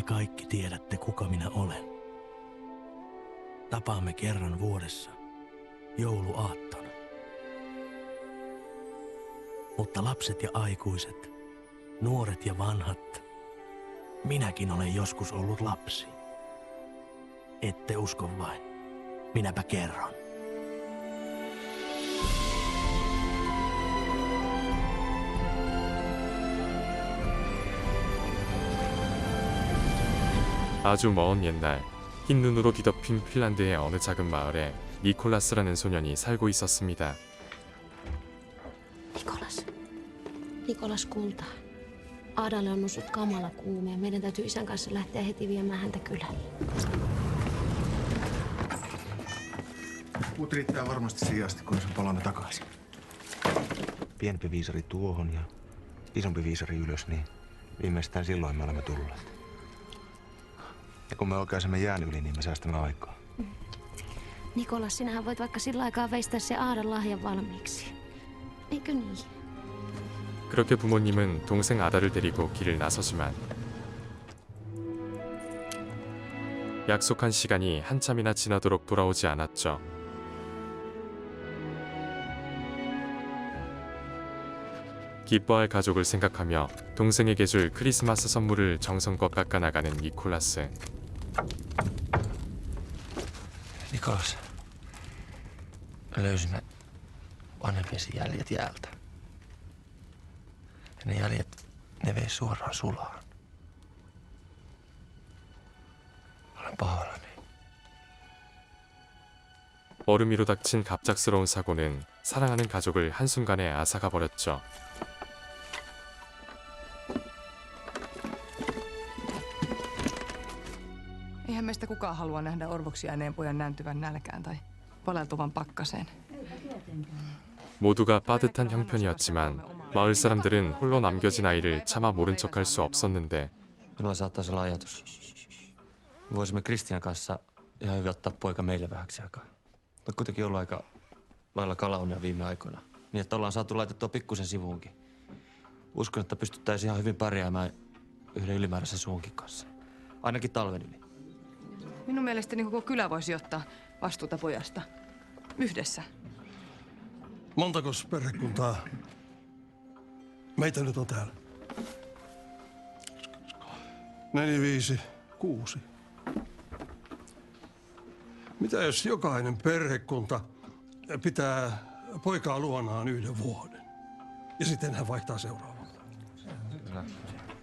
kaikki tiedätte, kuka minä olen. Tapaamme kerran vuodessa, jouluaattona. Mutta lapset ja aikuiset, nuoret ja vanhat, minäkin olen joskus ollut lapsi. Ette usko vain. Minäpä kerron. 아주 먼 옛날, 흰 눈으로 뒤덮인 핀란드의 어느 작은 마을에 니콜라스라는 소년이 살고 있었습니다. Nikolas kulta. Aadalle on noussut kamala kuume ja meidän täytyy isän kanssa lähteä heti viemään häntä kylälle. Mut riittää varmasti siihen asti, kun se palaamme takaisin. Pienempi viisari tuohon ja isompi viisari ylös, niin viimeistään silloin me olemme tulleet. Ja kun me oikaisemme jään yli, niin me säästämme aikaa. Nikolas, sinähän voit vaikka sillä aikaa veistää se Aadan lahjan valmiiksi. Eikö niin? 그렇게 부모님은 동생 아다를 데리고 길을 나서지만 약속한 시간이 한참이나 지나도록 돌아오지 않았죠. 기뻐할 가족을 생각하며 동생에게 줄 크리스마스 선물을 정성껏 깎아나가는 니콜라스. Nikolas, me löysimme vanhempiesi jäljet jäältä. Ja ne jäljet, ne vei suoraan sulaan. Olen pahoillani. 얼음 위로 닥친 갑작스러운 사고는 사랑하는 가족을 한순간에 앗아가 버렸죠. Eihän meistä kukaan halua nähdä orvoksi jääneen pojan nääntyvän nälkään tai paleltuvan pakkaseen. 모두가 빠듯한 형편이었지만 마을 사람들은 홀로 남겨진 아이를 차마 모른 척할 수 없었는데 Minulla saattaisi olla ajatus. Voisimme Kristian kanssa ihan hyvin ottaa poika meille vähäksi aikaa. On kuitenkin ollut aika lailla kalaunia viime aikoina. Niin, että ollaan saatu laitettua pikkusen sivuunkin. Uskon, että pystyttäisiin ihan hyvin pärjäämään yhden ylimääräisen suunkin kanssa. Ainakin talven yli. Minun mielestäni koko kylä voisi ottaa vastuuta pojasta. Yhdessä. Montakos perhekuntaa meitä nyt on täällä? 4, 5, 6. Mitä jos jokainen perhekunta pitää poikaa luonaan 1 vuoden? Ja sitten hän vaihtaa seuraavaan.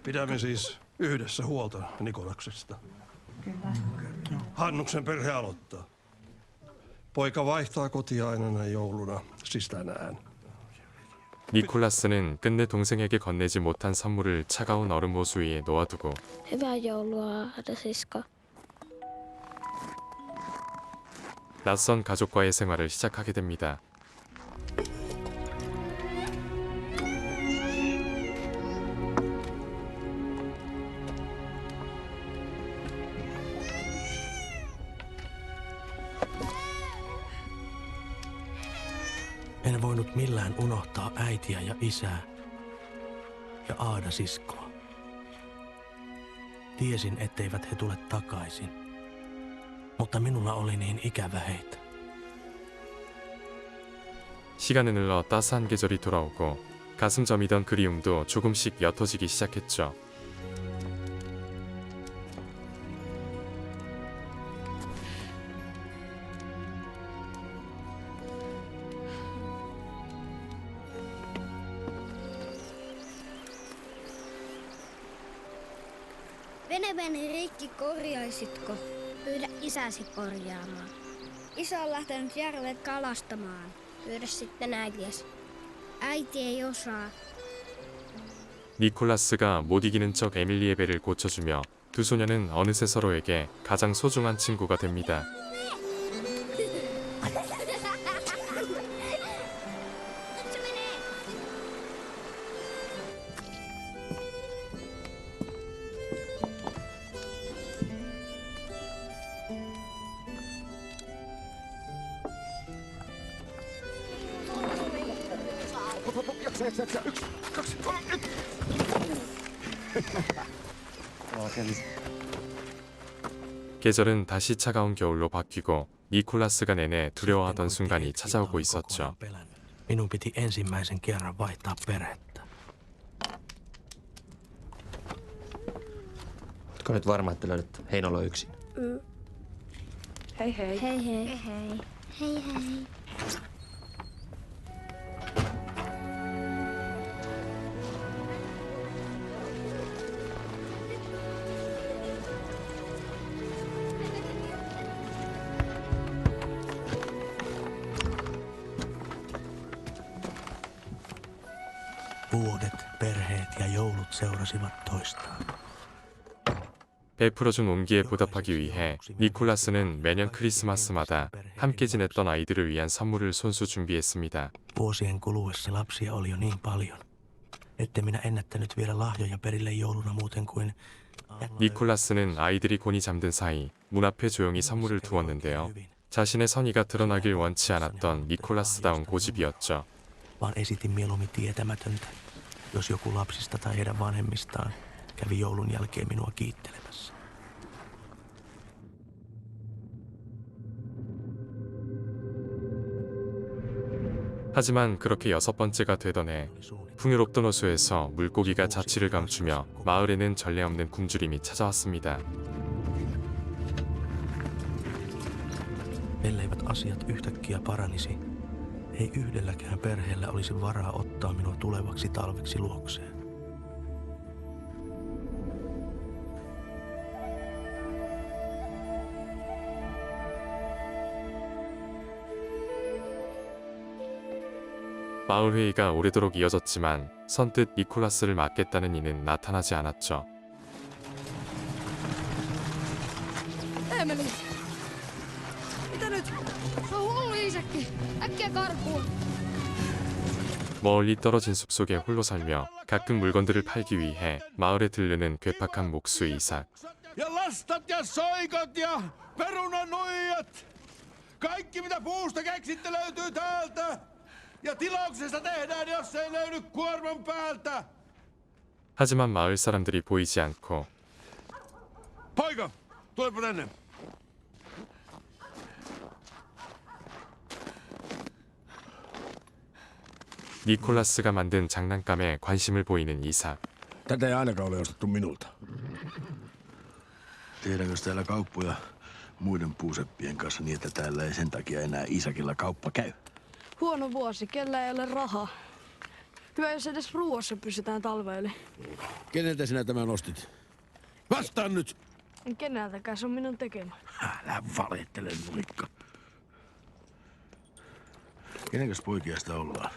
Pidämme siis yhdessä huolta Nikolaksesta. Kyllä. Hannuksen perhe aloittaa. Poika vaihtaa kotia aina jouluna, siis tänään. 니콜라스는 끝내 동생에게 건네지 못한 선물을 차가운 얼음 호수 위에 놓아두고 Hyvää joulua, Adasisko. 낯선 가족과의 생활을 시작하게 됩니다. En voinut millään unohtaa äitiä ja isää ja Aada-siskoa. Tiesin, etteivät he tule takaisin, mutta minulla oli niin ikävä heitä. 시간은 흘러 따스한 계절이 돌아오고 가슴 저미던 그리움도 조금씩 옅어지기 시작했죠. Vene meni rikki, korjaisitko? Pyydä isäsi korjaamaan. Isä on lähtenyt järvelle kalastamaan. Pyydä sitten äitiäsi. Äiti ei osaa. 니콜라스가 못 이기는 척 에밀리의 배를 고쳐주며 두 소녀는 어느새 서로에게 가장 소중한 친구가 됩니다. Jaksa. 1, 2, 3, nyt! 계절은 다시 차가운 겨울로 바뀌고 니콜라스가 내내 두려워하던 순간이 찾아오고 있었죠. Minun piti ensimmäisen kerran vaihtaa perhettä. Oletko nyt varma, että löydät Heinolo yksin? Hei hei. Hei hei. Hei hei. Hei. Vuodet, perheet ja joulut seurasivat toistaan. 베풀어준 온기에 보답하기 위해 니콜라스는 매년 크리스마스마다 함께 지냈던 아이들을 위한 선물을 손수 준비했습니다. Vuosien kuluessa lapsia oli jo niin paljon, että minä ennättänyt vielä lahjoja perille jouluna muuten kuin... 니콜라스는 아이들이 곤히 잠든 사이 문 앞에 조용히 선물을 두었는데요. 자신의 선의가 드러나길 원치 않았던 니콜라스다운 고집이었죠. Vaan esitin mieluummin tietämätöntä, jos joku lapsista tai heidän vanhemmistaan kävi joulun jälkeen minua kiittelemässä. 하지만 그렇게 6번째가 되던 해 풍요롭던 호수에서 물고기가 자취를 감추며 마을에는 전례 없는 굶주림이 찾아왔습니다. Elleivät asiat yhtäkkiä paranisi, ei yhdelläkään perheellä olisi varaa ottaa minua tulevaksi talveksi luokseen. 마을 회의가 오래도록 이어졌지만 선뜻 니콜라스를 맡겠다는 이는 나타나지 않았죠. Emeli! Mitä nyt? Se on hullu isäkki. Äkkiä karkuun. 멀리 떨어진 숲속에 홀로 살며 가끔 물건들을 팔기 위해 마을에 들르는 괴팍한 목수 이삭. Ja lastat ja soikot ja perunanuijat. Kaikki mitä puusta keksitte löytyy täältä. Ja tilauksesta tehdään, jos ei löydy kuorman päältä. 하지만 마을 사람들이 보이지 않고 Poika, tulepa tänne. 니콜라스가 만든 장난감에 관심을 보이는 이삭. Tätä ei ainakaan ole ostettu minulta. Tehdäänkö täällä kauppoja muiden puuseppien kanssa niin, että täällä ei sen takia enää Isakilla kauppa käy? Huono vuosi, kellä ei ole rahaa. Hyvä, jos edes ruuassa pysytään talveille. Keneltä sinä tämän ostit? Vastaan nyt! Keneltäkään, se on minun tekemä. Älä valehtele, nuikka. Kenenkäs poikia sitä ollaan?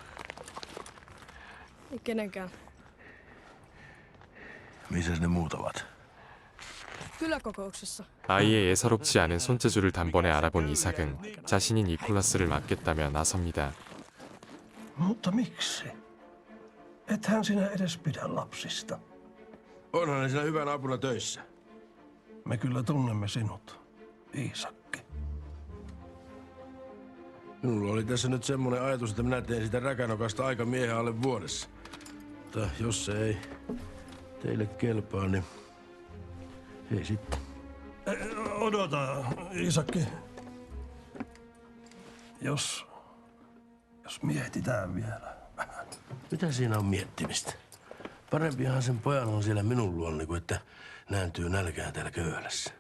Ei kenenkään. Missä ne muut ovat? Kyläkokouksessa. 아이의 예사롭지 않은 손재주를 단번에 알아본 이삭은 자신이 니콜라스를 맡겠다며 나섭니다. Mutta miksi? Ethän sinä edes pidä lapsista. Onhan ne siinä hyvän apuna töissä. Me kyllä tunnemme sinut, Iisakki. Minulla oli tässä nyt semmoinen ajatus, että minä teen sitä räkänokasta aika miehen alle vuodessa. Mutta jos se ei teille kelpaa, niin ei sitten. Odota, Iisakki. Jos mietitään vielä vähän. Mitä siinä on miettimistä? Parempihan sen pojan on siellä minun luonni, kuin että nääntyy nälkään täällä köyhälässä.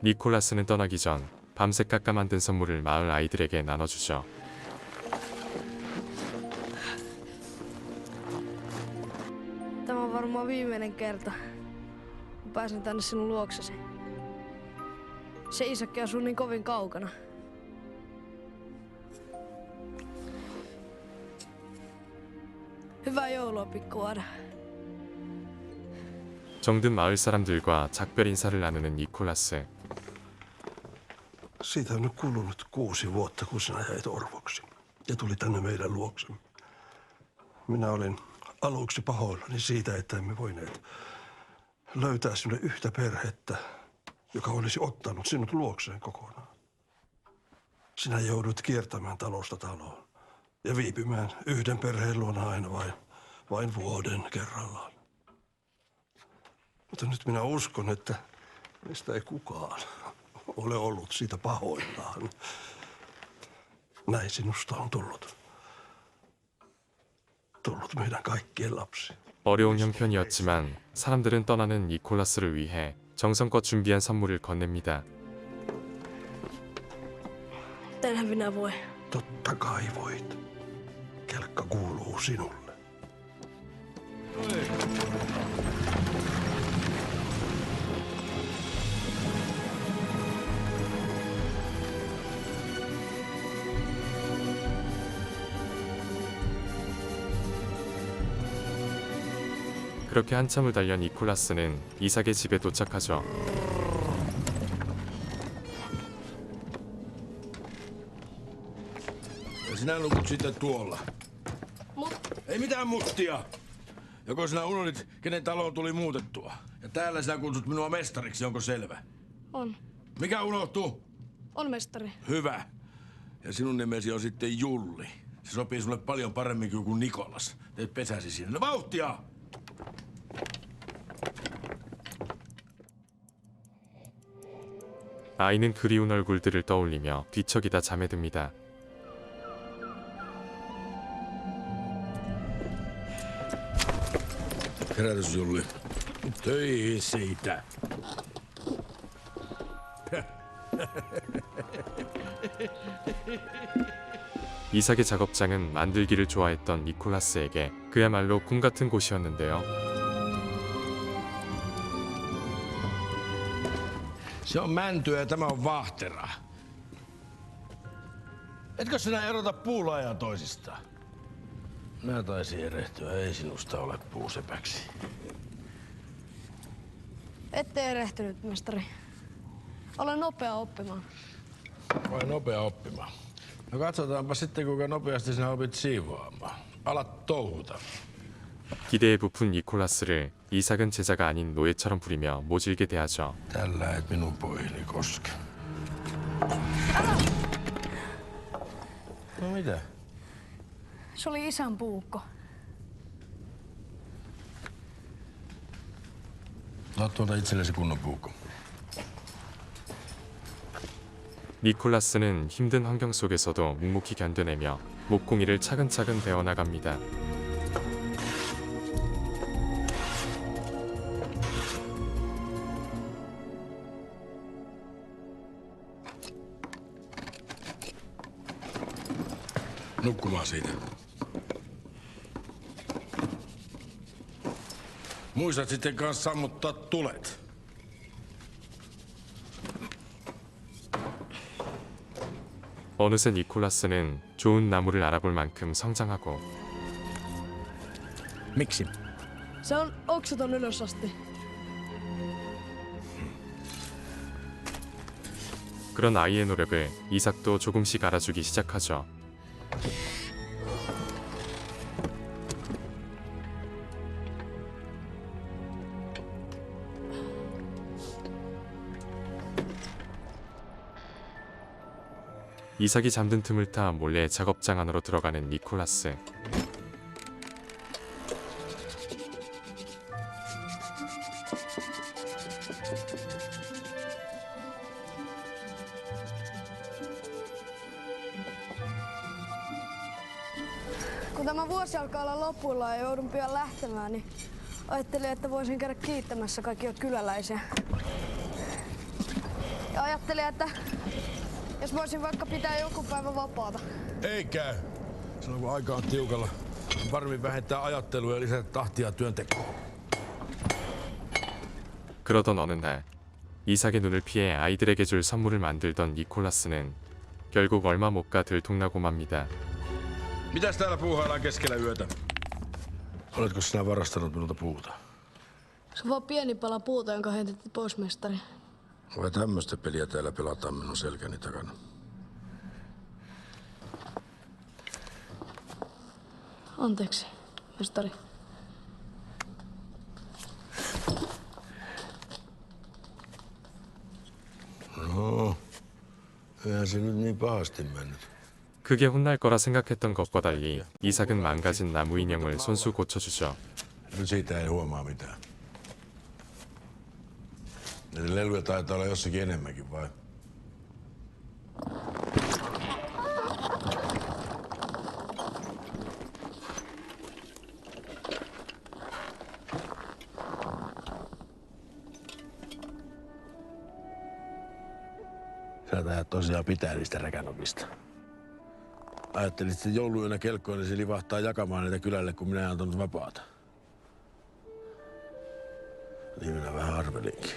니콜라스는 떠나기 전 밤새 깎아 만든 선물을 마을 아이들에게 나눠주죠. Tämä on varmaan viimeinen kerta, kun pääsen tänne sinun luoksesi. Se Isakki asuu niin kovin kaukana. Hyvää joulua, pikkuaada. 정든 마을 사람들과 작별 인사를 나누는 니콜라스. Siitä on nyt kulunut 6 vuotta, kun sinä jäit orvoksi ja tuli tänne meidän luoksemme. Minä olin aluksi pahoillani siitä, että emme voineet löytää sinulle yhtä perhettä, joka olisi ottanut sinut luokseen kokonaan. Sinä joudut kiertämään talosta taloon ja viipymään yhden perheen luona aina vain vuoden kerrallaan. Mutta nyt minä uskon, että meistä ei kukaan ole ollut siitä pahoillaan. Näin sinusta on tullut meidän kaikkien lapsi. 어려운 형편이었지만 사람들은 떠나는 니콜라스를 위해 정성껏 준비한 선물을 건넵니다. Tänhän minä voi. Totta kai voit. Kelkka kuuluu sinulle. 그렇게 한참을 달려 니콜라스는 이삭의 집에 도착하죠. Ja sinä nukut sitten tuolla. Ei mitään muttia. Joko sinä unohdit, kenen taloon tuli muutettua? Ja täällä sinä kutsut minua mestariksi, onko selvä? On. Mikä unohtuu? On mestari. Hyvä. Ja sinun nimesi on sitten Julli. Se sopii sulle paljon paremmin kuin Nikolas. Teet pesäsi sinne. No vauhtia! 아이는 그리운 얼굴들을 떠올리며 뒤척이다 잠에 듭니다. Herätys, Julli. Töihin siitä. 이삭의 작업장은 만들기를 좋아했던 니콜라스에게 그야말로 꿈 같은 곳이었는데요. Se on mäntyä ja tämä on vaahtera. Etkö sinä erota puulajaa toisistaan? Minä taisin erehtyä, ei sinusta ole puusepäksi. Ette erehtynyt, mestari. Olen nopea oppimaan. Vai nopea oppimaan? No katsotaanpa sitten, kuinka nopeasti sinä opit siivoamaan. Ala touhuta. 기대에 부푼 니콜라스를 이삭은 제자가 아닌 노예처럼 부리며 모질게 대하죠. Tällä et minun poihini koske. No mitä? Se oli isän puukko. No tuota itsellesi kunnon puukko. 니콜라스는 힘든 환경 속에서도 묵묵히 견뎌내며 목공이를 차근차근 배워나갑니다. Nukkumaan siitä. Muistat sitten kanssa sammuttaa tulet. 어느새 니콜라스는 좋은 나무를 알아볼 만큼 성장하고 Miksi? Se on oksaton ylös asti. 그런 아이의 노력을 이삭도 조금씩 알아주기 시작하죠. 이삭이 잠든 틈을 타 몰래 작업장 안으로 들어가는 니콜라스. Kun tämä vuosi alkaa olla lopulla ja joudun pian lähtemään, niin ajattelin, että voisin käydä kiittämässä kaikkia kyläläisiä. Ja ajattelin, että jos voisin vaikka pitää joku päivä vapaata. Ei käy. Silloin kun aika on tiukalla, varmin vähentää ajattelua ja lisätä tahtia työntekoon. 그러던 어느 날 이삭의 눈을 피해 아이들에게 줄 선물을 만들던 니콜라스는 결국 얼마 못 가 들통나고 맙니다. Mitäs täällä puuhaillaan keskellä yötä? Oletko sinä varastanut minulta puuta? Se on vaan pieni pala puuta, jonka heitettiin pois, mestari. Vai tämmöistä peliä täällä pelataan minun selkäni takana? Anteeksi, mestari. No, eihän se nyt niin pahasti mennyt. 크게 혼날 거라 생각했던 것과 달리 이삭은 망가진 나무 인형을 손수 고쳐주죠. No siitä ei huomaa mitään. Näitä leluja taitaa olla jossakin enemmänkin, vai? Sä tajat tosiaan pitää niistä räkänokista. Ajattelit, että jouluyönä kelkkoon, se livahtaa jakamaan niitä kylälle, kun minä en antanut vapaata. Niin minä vähän arvelinkin.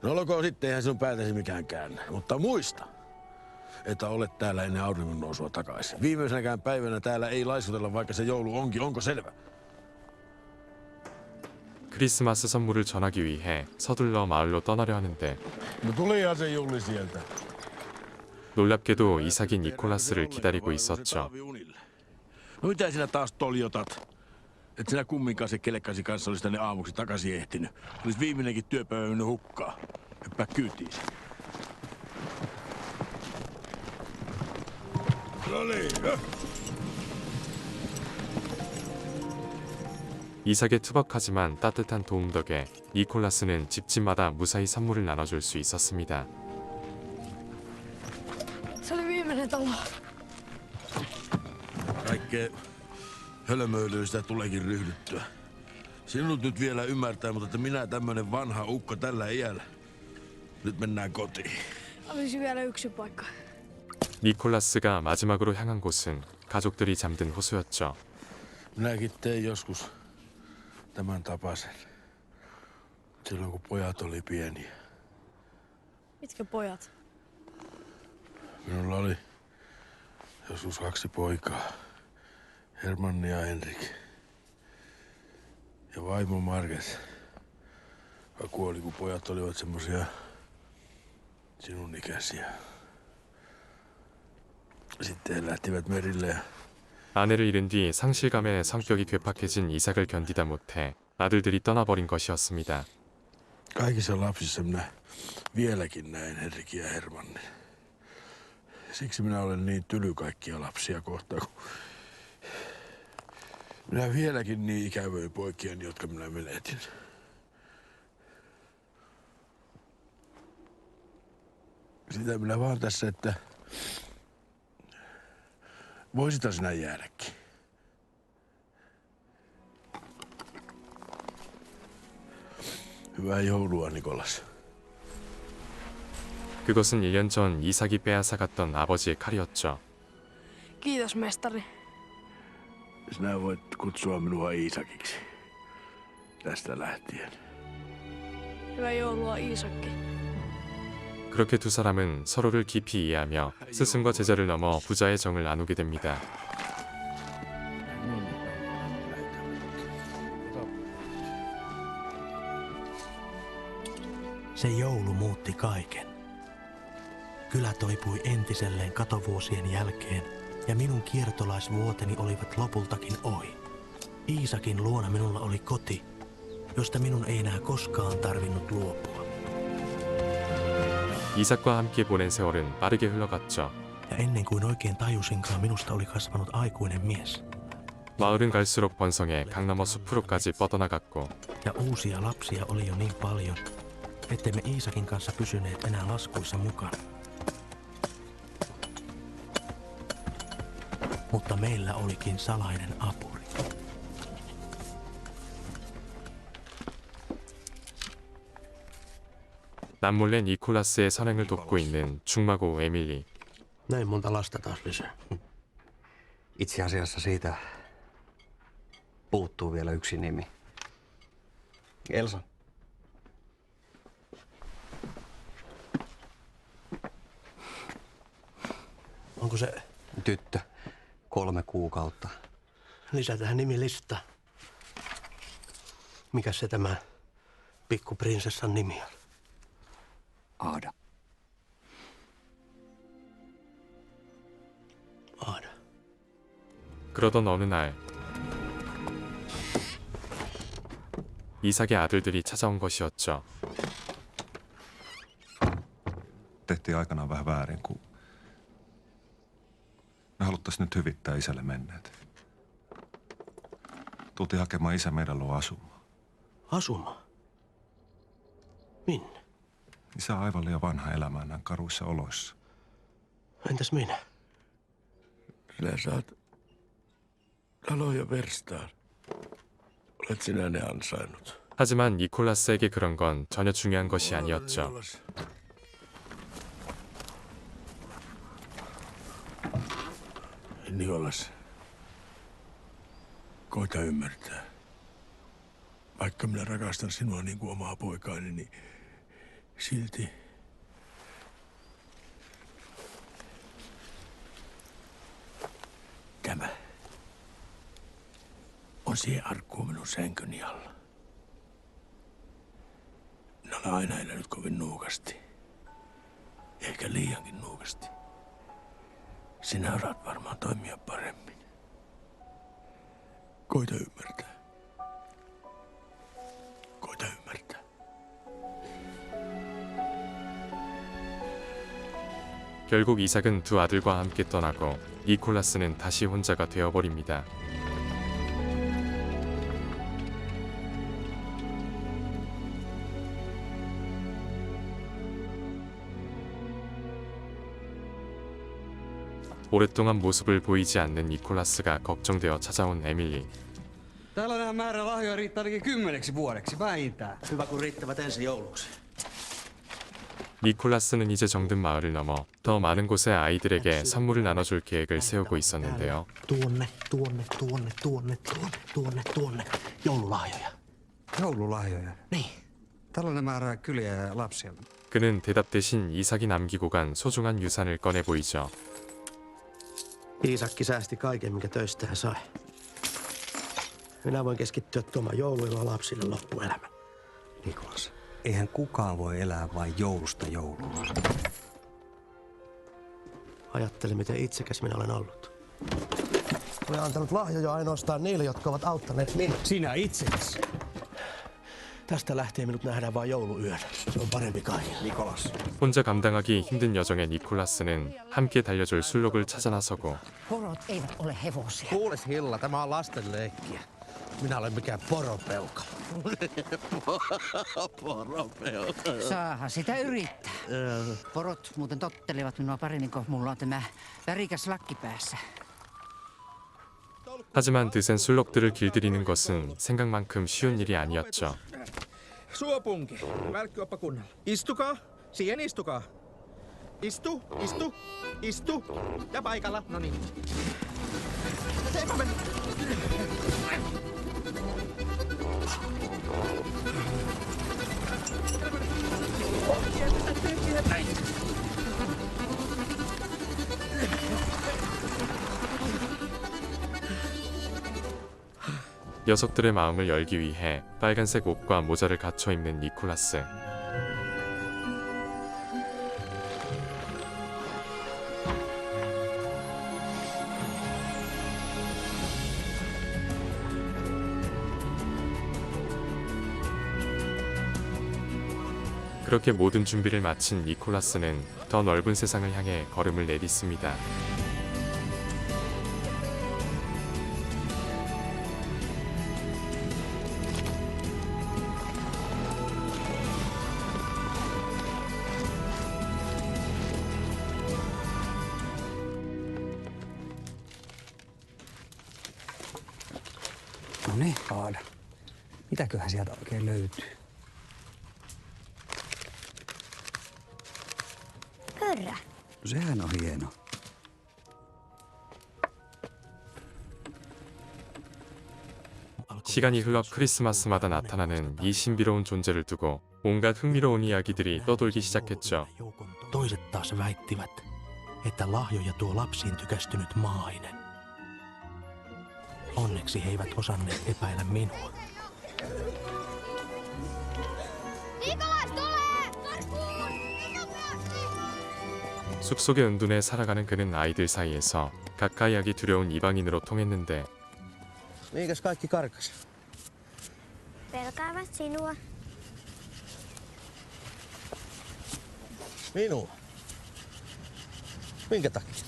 No olkoon sitten, eihän sinun päätäsi mikään käännä. Mutta muista, että olet täällä ennen auringon nousua takaisin. Viimeisenäkään päivänä täällä ei laisutella, vaikka se joulu onkin. Onko selvä? 크리스마스 선물을 전하기 위해 서둘러 마을로 떠나려 하는데 No tulihan se Julli sieltä. 놀랍게도 이삭이 니콜라스를 기다리고 있었죠. No mitä sinä taas toljotat? Et sinä kumminkaan se kelekkasi kanssa olisi tänne aamuksi takaisin ehtinyt. Olisi viimeinenkin työpäivä mennyt hukkaan. Hyppää kyytiin. No niin, 이삭의 투박하지만 따뜻한 도움 덕에 니콜라스는 집집마다 무사히 선물을 나눠줄 수 있었습니다. Se oli viimeinen talo. Kaikkea hölmöilyä sitä tuleekin ryhdyttyä. Sinut nyt vielä ymmärtää, mutta että minä tämmönen vanha ukko tällä iällä. Nyt mennään kotiin. Olisi vielä yksi paikka. 니콜라스가 마지막으로 향한 곳은 가족들이 잠든 호수였죠. Minäkin tein joskus tämän tapaisen. Silloin kun pojat oli pieniä. Mitkä pojat? Minulla oli joskus 2 poikaa. Hermanni ja Henrik. Ja vaimo Marget. Joka kuoli, kun pojat olivat semmosia sinun ikäisiä. Sitten he lähtivät merille ja 아내를 잃은 뒤 상실감에 성격이 괴팍해진 이삭을 견디다 못해 아들들이 떠나버린 것이었습니다. kaikissa lapsissa minä vieläkin näen Henrikin ja Hermannin. Siksi minä olen niin tyly kaikkia lapsia kohtaan, kun minä vieläkin niin ikävöin poikiani, jotka minä menetin. Sitä minä vaan tässä, että voisithan sinä jäädäkin. Hyvää joulua, Nikolas. 그것은 1년 전 이삭이 빼앗아갔던 아버지의 칼이었죠. Kiitos, mestari. Sinä voit kutsua minua Iisakiksi tästä lähtien. Hyvää joulua, Iisakki. 그렇게 두 사람은 서로를 깊이 이해하며 스승과 제자를 넘어 부자의 정을 나누게 됩니다. Se joulu muutti kaiken. Kylä toipui entiselleen katovuosien jälkeen ja minun kiertolaisvuoteni olivat lopultakin ohi. Iisakin luona minulla oli koti, josta minun ei enää koskaan tarvinnut luopua. 이삭과 함께 보낸 세월은 빠르게 흘러갔죠. Ja ennen kuin oikein tajusinkaan, minusta oli kasvanut aikuinen mies. 마을은 갈수록 번성해 강 너머 숲으로까지 뻗어나갔고 Ja uusia lapsia oli jo niin paljon, ettemme Iisakin kanssa pysyneet enää laskuissa mukana. Mutta meillä olikin salainen apuri. 남몰래 니콜라스의 선행을 돕고 있는 중마고 에밀리. Näin monta lasta taas lisää. Itse asiassa siitä puuttuu vielä yksi nimi. Elsa. Onko se Tyttö. 3 kuukautta. lisätään nimilistaan? Mikä se tämä pikkuprinsessan nimi on? Aada. Aada. 그러던 어느 날 이삭의 아들들이 찾아온 것이었죠. Tehtiin aikanaan vähän väärin, kun me haluttaisiin nyt hyvittää isälle menneet. Tultiin hakemaan isä meidän luo asumaan. Asumaan? Minne? Isä on aivan liian vanha elämään näin karuissa oloissa. Entäs minä? Sinä saat talon ja verstaan. Olet sinä ne ansainnut. 하지만 니콜라스에게 그런 건 전혀 중요한 것이 아니었죠. Nikolas, koita ymmärtää. Vaikka minä rakastan sinua niin kuin omaa poikaani, niin silti tämä on siihen arkkuun minun sänkyni alla. Minä olen aina elänyt kovin nuukasti. Ehkä liiankin nuukasti. Sinä osaat varmaan toimia paremmin. Koita ymmärtää. Koita ymmärtää. 결국 이삭은 두 아들과 함께 떠나고 니콜라스는 다시 혼자가 되어버립니다. 오랫동안 모습을 보이지 않는 니콜라스가 걱정되어 찾아온 에밀리. Tällainen määrä lahjoja riittää ainakin 10 vuodeksi vähintään. Hyvä kun riittävät ensi jouluksi. 니콜라스는 이제 정든 마을을 넘어 더 많은 곳의 아이들에게 선물을 나눠줄 계획을 세우고 있었는데요. Tuonne. Joululahjoja. Joululahjoja? Niin. Tällainen määrä kyliä ja lapsia. 그는 대답 대신 이삭이 남기고 간 소중한 유산을 꺼내 보이죠. Iisakki säästi kaiken, minkä töistään sai. Minä voin keskittyä tuomaan jouluilla lapsille loppuelämän. Nikolas, eihän kukaan voi elää vain joulusta jouluun. Ajattele, miten itsekäs minä olen ollut. Olen antanut lahjoja ainoastaan niille, jotka ovat auttaneet minua. Sinä itsekäs. Tästä lähtien minut nähdään vain jouluyönä. Se on parempi kaikille. Nikolas. 혼자 감당하기 힘든 여정의 니콜라스는 함께 달려줄 술록을 찾아 나서고 Porot eivät ole hevosia. Kuules Hilla, tämä on lasten leikkiä. Minä olen mikään poropeuka. Poropeuka. Saahan sitä yrittää. Porot muuten tottelevat minua paremmin, kun mulla on tämä värikäs lakki päässä. 하지만 드센 술록들을 길들이는 것은 생각만큼 쉬운 일이 아니었죠. Suopunki. Välkkyoppa kunnolla. Istukaa. Siihen istukaa. Istu. Ja paikalla. No niin. 녀석들의 마음을 열기 위해 빨간색 옷과 모자를 갖춰 입는 니콜라스. 그렇게 모든 준비를 마친 니콜라스는 더 넓은 세상을 향해 걸음을 내딛습니다. No niin, Aada. Mitäköhän sieltä oikein löytyy? Hörrä. No sehän on hieno. 시간이 흘러 크리스마스마다 나타나는 이 신비로운 존재를 두고 온갖 흥미로운 이야기들이 떠돌기 시작했죠. Toiset taas väittivät, että lahjoja tuo lapsiin tykästynyt maainen. Onneksi he eivät osanneet epäillä minua. Nikolas tulee! Karkuun! Nopeasti! 숲속의 은둔에 살아가는 그는 아이들 사이에서 가까이 하기 두려운 이방인으로 통했는데 Mihinkäs kaikki karkas? Pelkäävät sinua. Minua? Minkä takia?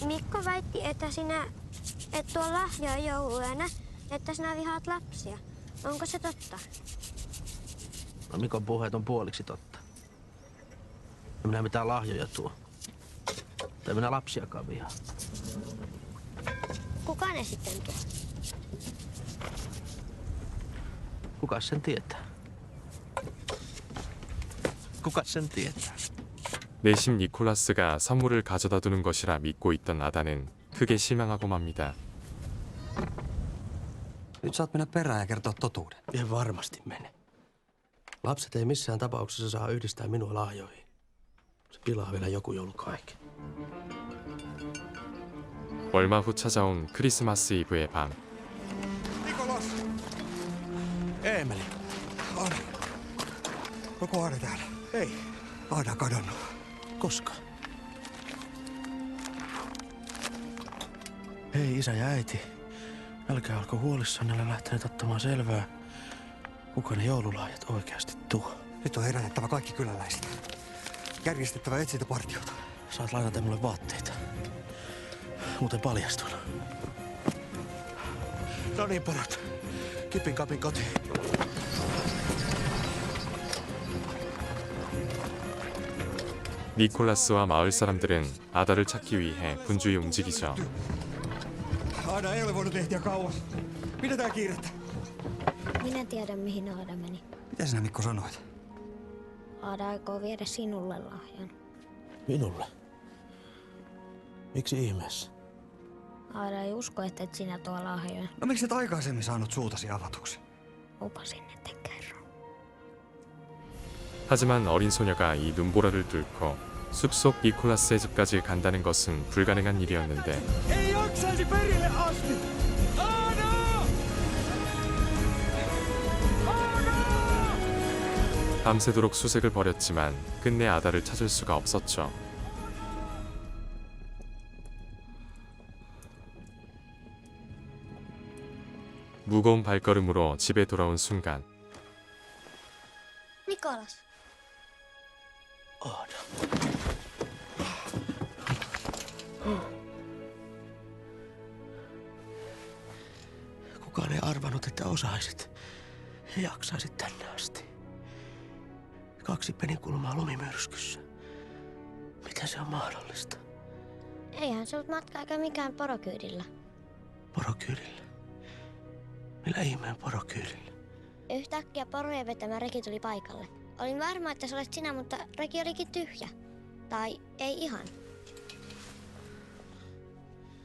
Mikko väitti, että sinä et tuo lahjoja jouluyönä, että sinä vihaat lapsia. Onko se totta? No Mikon puheet on puoliksi totta. En minä mitään lahjoja tuo. Tai minä lapsiakaan vihaa. Kuka ne sitten tuo? Kukas sen tietää? Kukas sen tietää? 내심 니콜라스가 선물을 가져다 두는 것이라 믿고 있던 아다는 크게 실망하고 맙니다. Nyt saat mennä perään ja kertoa totuuden. En varmasti mene. Lapset ei missään tapauksessa saa yhdistää minua lahjoihin. Se pilaa vielä joku joulu kaiken. 얼마 후 찾아온 크리스마스 이브의 밤. Nikolas! Eemeli. Aada. Onko Aada täällä? Ei. Aada kadonnut. Koska? Hei isä ja äiti. Älkää olko huolissaan, olen lähtenyt ottamaan selvää, kuka ne joululahjat oikeasti tuo. Nyt on herätettävä kaikki kyläläiset. Järjestettävä etsintäpartiota. Saat lainata mulle vaatteita. Muuten paljastun. No niin, porot. Kipin kapin kotiin. 니콜라스와 마을 사람들은 아다를 찾기 위해 분주히 움직이죠. Aada ei ole voinut ehtiä kauas. Pidetään kiirettä. Minä tiedän, mihin Aada meni. Mitä sinä, Mikko, sanoit? Aada aikoo viedä sinulle lahjan. Minulle? Miksi ihmeessä? Aada ei usko, että et sinä tuo lahjoja. No miksi et aikaisemmin saanut suutasi avatuksi? Lupasin, etten kerro. 하지만 어린 소녀가 이 눈보라를 뚫고 숲속 니콜라스의 집까지 간다는 것은 불가능한 일이었는데 Ei jaksaisi perille asti! Aada! 밤새도록 수색을 벌였지만 끝내 아다를 찾을 수가 없었죠. 무거운 발걸음으로 집에 돌아온 순간 Nikolas. Aada. Kukaan ei arvannut, että osaisit ja jaksaisit tänne asti. 2 penikulmaa lumimyrskyssä. Miten se on mahdollista? Eihän se ollut matka eikä mikään porokyydillä. Porokyydillä? Millä ihmeen porokyydillä? Yhtäkkiä porojen vetämä reki tuli paikalle. Olin varma, että se olet sinä, mutta reki olikin tyhjä. Tai ei ihan.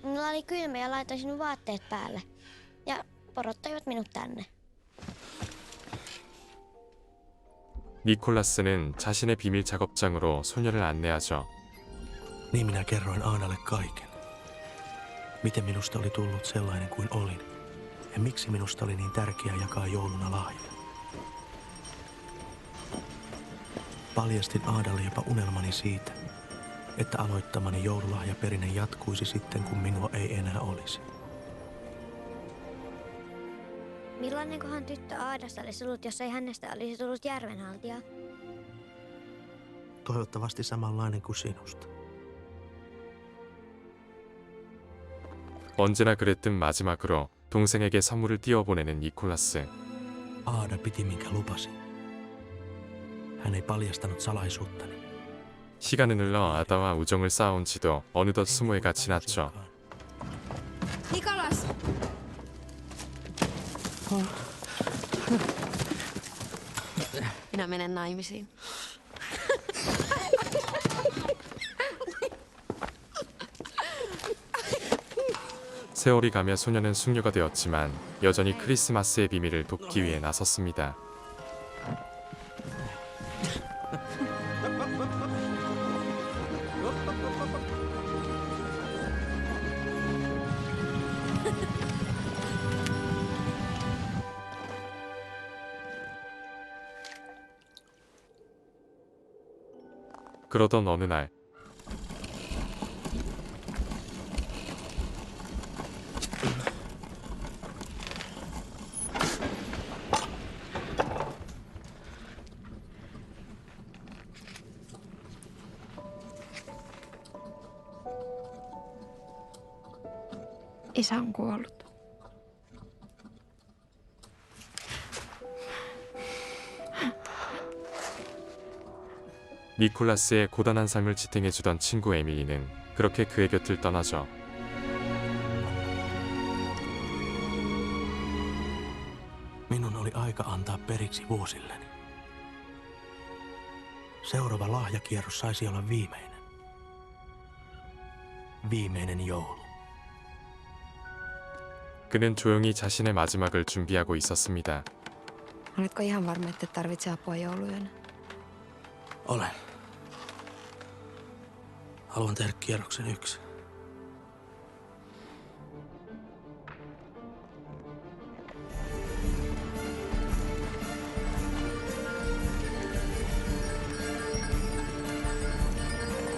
Minulla oli kylmä ja laitoin sinun vaatteet päälle. Ja porot toivat minut tänne. 니콜라스는 자신의 비밀 작업장으로 소녀를 안내하죠. Niin minä kerroin Aadalle kaiken. Miten minusta oli tullut sellainen kuin olin. Ja miksi minusta oli niin tärkeää jakaa jouluna lahjoja. Paljastin Aadalle jopa unelmani siitä, että aloittamani joululahjaperinne jatkuisi sitten, kun minua ei enää olisi. Millainenkohan tyttö Aadasta olisi ollut, jos ei hänestä olisi tullut järvenhaltija? Toivottavasti samanlainen kuin sinusta. 언제나 그랬듯 마지막으로 동생에게 선물을 띄워보내는 니콜라스. Aada piti minkä lupasin. Hän ei paljastanut salaisuuttani. 시간은 흘러 아다와 우정을 쌓아온 지도 어느덧 20해가 지났죠. Nikolas! Minä menen naimisiin. 세월이 가며 소녀는 숙녀가 되었지만 여전히 크리스마스의 비밀을 돕기 위해 나섰습니다. 그러던 어느 날 Isä on kuollut. 니콜라스의 고단한 삶을 지탱해주던 친구 에밀리는 그렇게 그의 곁을 떠나죠. Minun oli aika antaa periksi vuosilleni. Seuraava lahjakierros saisi olla viimeinen. Viimeinen joulu. 그는 조용히 자신의 마지막을 준비하고 있었습니다. Oletko ihan varma, että tarvitsee apua jouluyönä? Olen. Haluan tehdä kierroksen yksin.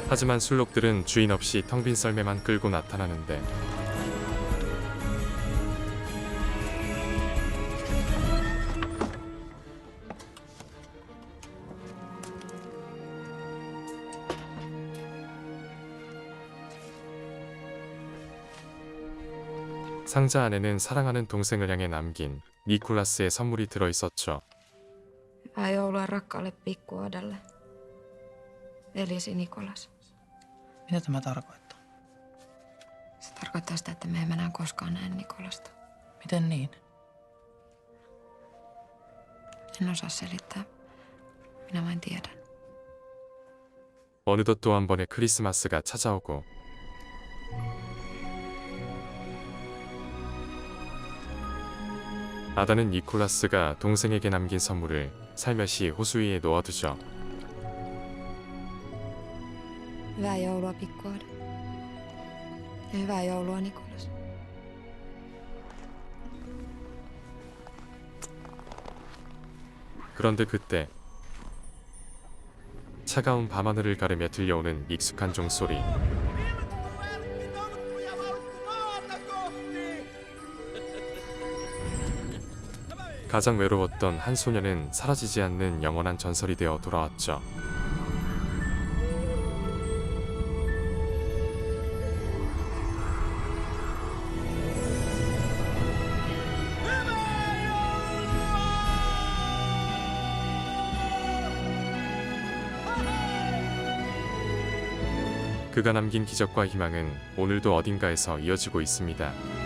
하지만 술록들은 주인 없이 텅 빈 썰매만 끌고 나타나는데 상자 안에는 사랑하는 동생을 향해 남긴 니콜라스의 선물이 들어있었죠. Hyvää joulua rakkaalle pikkuodalle. Veljesi Nikolas. Mitä tämä tarkoittaa? Se tarkoittaa sitä, että me emme enää koskaan näe Nikolasta. Miten niin? En osaa selittää. Minä vain tiedän. 어느덧 또 한 번의 크리스마스가 찾아오고 아다는 니콜라스가 동생에게 남긴 선물을 살며시 호수 위에 놓아두죠. Hyvää joulua pikkuoda. Ja hyvää joulua Nikolas. 그런데 그때 차가운 밤하늘을 가르며 들려오는 익숙한 종소리. 가장 외로웠던 한 소녀는 사라지지 않는 영원한 전설이 되어 돌아왔죠. 그가 남긴 기적과 희망은 오늘도 어딘가에서 이어지고 있습니다.